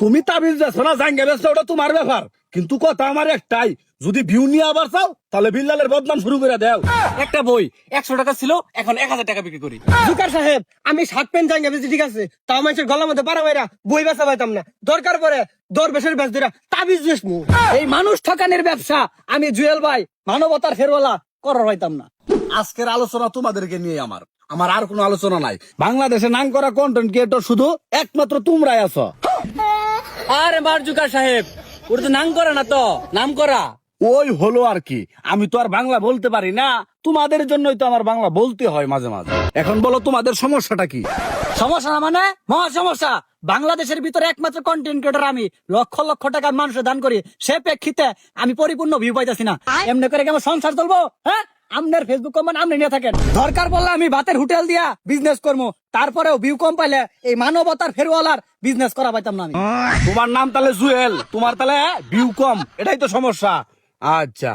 তুমি তাবিজ যাচ্ছ না জাঙ্গে ব্যস্ত, ওটা তোমার ব্যাপার, কিন্তু কথা আমার একটাই, যদি ভিউ নিয়ে আবার চাও তাহলে বিল্লালের বদনাম শুরু করে দাও। একটা বই 100 টাকা ছিল, এখন 1000 টাকা বিক্রি করি। জুকার সাহেব, আমি শার্ট প্যান্ট জাঙ্গা বেশি ঠিক আছে, তাও মানুষের গলার মধ্যে পারা মাইরা বই বেচা পাইতাম না। দরকার পরে দরবেশের বেশ ধরে তাবিজ বেচমু। এই মানুষ ঠকানের ব্যবসা আমি জুয়েল ভাই মানবতার ফেরওয়ালা করার হইতাম না। আজকের আলোচনা তোমাদেরকে নিয়ে আমার আমার আর কোনো আলোচনা নাই। বাংলাদেশে নাম করা কন্টেন্ট ক্রিয়েটর শুধু একমাত্র তোমরাই আছো। আরে মার জুকার সাহেব, ওটা তো নাম করা না, তো নাম করা। ওই হলো আর কি, আমি তো আর বাংলা বলতে পারি না, তোমাদের জন্যই তো আমার বাংলা বলতে হয় মাঝে মাঝে। এখন বলো তোমাদের সমস্যাটা কি? সমস্যা না মানে মহা সমস্যা। বাংলাদেশের ভিতরে একমাত্র কন্টেন্ট ক্রিয়েটর আমি, লক্ষ লক্ষ টাকা মানুষের দান করি, সে প্রেক্ষিতে আমি পরিপূর্ণ ভিউ পাইতাছি না। এমনি করে কি আমার সংসার চলবো? হ্যাঁ, আপনার ফেসবুক কম আপনি নিয়ে থাকেন, দরকার পড়লে আমি ভাতের হোটেল দিয়া বিজনেস করবো, তারপরেও ভিউ কম পাইলে এই মানবতার ফেরওয়ালার বিজনেস করা পাইতাম না আমি। তোমার নাম তাহলে জুয়েল, তোমার তাহলে ভিউ কম, এটাই তো সমস্যা। আচ্ছা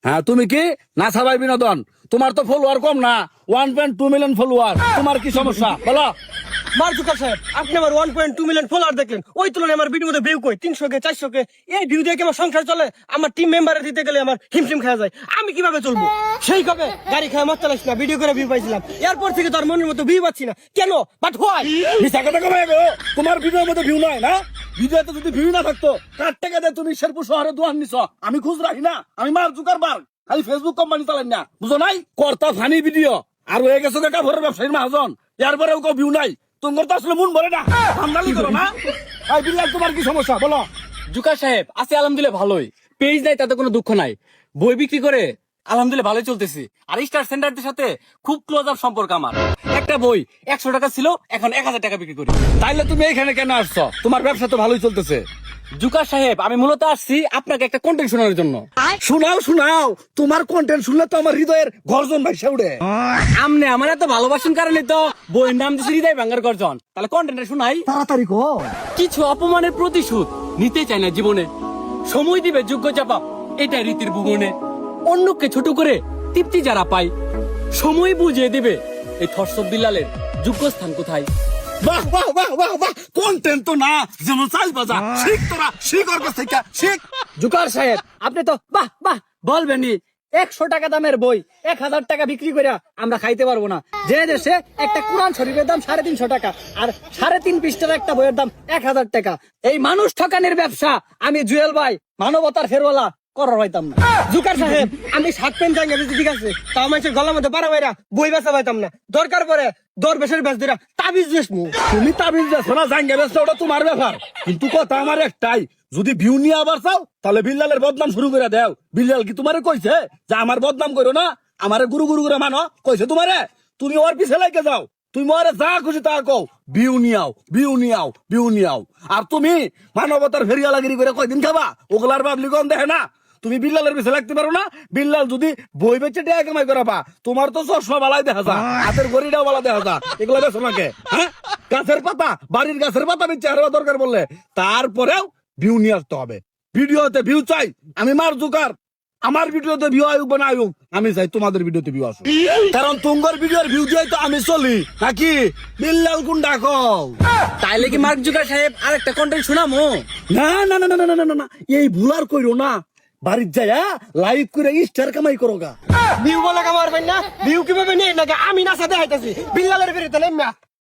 হ্যাঁ, তুমি কি নাসা ভাই বিনোদন, তোমার তো ফলোয়ার কম না, 1.2 মিলিয়ন ফলোয়ার, তোমার কি সমস্যা বলো? মার জুকার সাহেব, আপনি আমার 1.2 মিলিয়ন ফলোয়ার দেখলেন, ওই তুলনায় আমার ভিডিও মধ্যে ভিউ কই 300 কে 400 কে। এই ভিউ দিয়ে কি আমার সংসার চলে? আমার টিম মেম্বারে দিতে গেলে আমার হিমশিম খাওয়া যায়, আমি কিভাবে চলবো? সেই কবে গাড়ি খাওয়া মারতে লাগছি না, ভিডিও করে ভিউ পাইছিলাম, এরপর থেকে তোর মনের মতো ভিউ পাচ্ছি না কেন? But why? মিছা কথা কবে গো? তোমার ভিডিওর মধ্যে ভিউ নাই না? ভিডিওতে যদি ভিউ না থাকতো, কার টাকা দিয়ে তুমি শেরপুর শহরে দোয়ান নিছ? আমি খুঁজ রাখি না, আমি মার জুকার বার, খালি ফেসবুক কোম্পানি চালাই না, বুঝো নাই? কর্তা ফানি ভিডিও আর হয়ে গেছো দেখা ভরের ব্যবসায়ীর মহাজন, এরপরেও কেউ ভিউ নাই, তোমার তো আসলে মন ভরে না, আমদানি করো না। এই বিল্লাল, তোমার কি সমস্যা বলো? জুকার সাহেব, আছে আলহামদুলিল্লাহ ভালোই, পেজ নাই তাতে কোনো দুঃখ নাই, বই বিক্রি করে আলহামদুলিল্লাহ ভালোই চলতেছি। আর স্টার সেন্টারদের সাথে খুব ক্লোজ আপ সম্পর্ক আমার। একটা বই 100 টাকা ছিল, এখন 1000 টাকা বিক্রি করি। তাইলে তুমি এখানে কেন আসছো? তোমার ব্যবসা তো ভালোই চলতেছে। জুকার সাহেব, আমি মূলত আসছি আপনাকে একটা কন্টেন্ট শোনানোর জন্য। শোনাও শোনাও, তোমার কন্টেন্ট শুনলে তো আমার হৃদয়ের গর্জন ভাইসা উঠে। আমনে আমার এত ভালোবাসুন কারণে তো বইয়ের নাম দিছি হৃদয় ভাঙ্গার গর্জন। তাহলে কন্টেন্টটা শোনাই। তাড়াতাড়ি কো। কিছু অপমানের প্রতিশোধ নিতে চায় না জীবনে, সময় দিবে যোগ্য জবাব, এটাই রীতির ভুবনে। অন্যকে ছোট করে তৃপ্তি যারা পায়, সময় বুঝিয়ে দিবে এই থরসব বিল্লালের যোগ্য স্থান কোথায়। বাহ বাহ বাহ বাহ বাহ, কন্টেন্ট তো না যেমন চাল বাজা, শিখ তোরা, শিখ ওর কাছ থেকে শিখ। জুকার সাহেব, আপনি তো বাহ বাহ বলবেনই। 100 টাকা দামের বই 1000 টাকা বিক্রি করে আমরা খাইতে পারবো না, যে দেশে একটা কোরআন শরীফের দাম 350 টাকা আর 3.5 পৃষ্ঠার একটা বইয়ের দাম 1000 টাকা। এই মানুষ ঠকানের ব্যবসা আমি জুয়েল ভাই মানবতার ফেরওয়ালা করার হইতাম না। জুকার সাহেব, আমি শার্ট প্যান্ট জাঙ্গা বেশি ঠিক আছে, তাও মানুষের গলার মধ্যে পারা মাইরা বই বেচা পাইতাম না। দরকার পরে দরবেশের বেশ ধরে তাবিজ বেচমু। তুমি তাবিজ যাচ্ছ না জাঙ্গে ব্যস্ত, ওটা তোমার ব্যাপার, কিন্তু কথা আমার একটাই, যদি ভিউ নিয়ে আবার চাও তাহলে বিল্লালের বদনাম শুরু করে দাও। বিল্লাল কি তোমারে কইছে যে আমার বদনাম করো না, আমারে গুরু গুরু করে মানো? কইছে তোমারে? তুমি ওর পিছে লাগে যাও, তুমি ওরে যা খুশি তা কও, ভিউ নিয়াও ভিউ নিয়াও ভিউ নিয়াও। আর তুমি মানবতার ফেরিয়ালাগিরি করে কয়দিন খাবা? ওগুলার পাবলিকন দেখে না। তুমি বিল্লালের পিছে লাগতে পারো না? বিল্লাল যদি বই বেচে টাকা কামাই করাবা, তোমার তো চশমা বালাই দেখা যা, হাতের ঘড়িটাও বালা দেখা যা, এগুলো বেছো নাকি? হ্যাঁ, গাছের পাতা, বাড়ির গাছের পাতা বেচে আর দরকার বললে, তারপরেও ভিউ নিয়ে আসতে হবে। ভিডিওতে ভিউ চাই, আমি মার জুকার, আমার ভিডিওতে ভিউ আয়ুক বা না আয়ুক, আমি চাই তোমাদের ভিডিওতে ভিউ আসুক, কারণ তোমার ভিডিওর ভিউ দিয়ে তো আমি চলি নাকি? বিল্লাল কোন ডাকো? তাইলে কি মার্ক জুকার সাহেব আর একটা কন্টেন্ট শোনামো? না না না না না না না না, এই ভুল আর কইরো না, বাড়ির যায়া লাইভ করে স্টার কামাই করো গা। ভিউ বলে কামার পাই না, ভিউ কিভাবে নিয়ে নাকি আমি নাচা দেখাইতেছি বিল্লালের বেরিয়ে তাহলে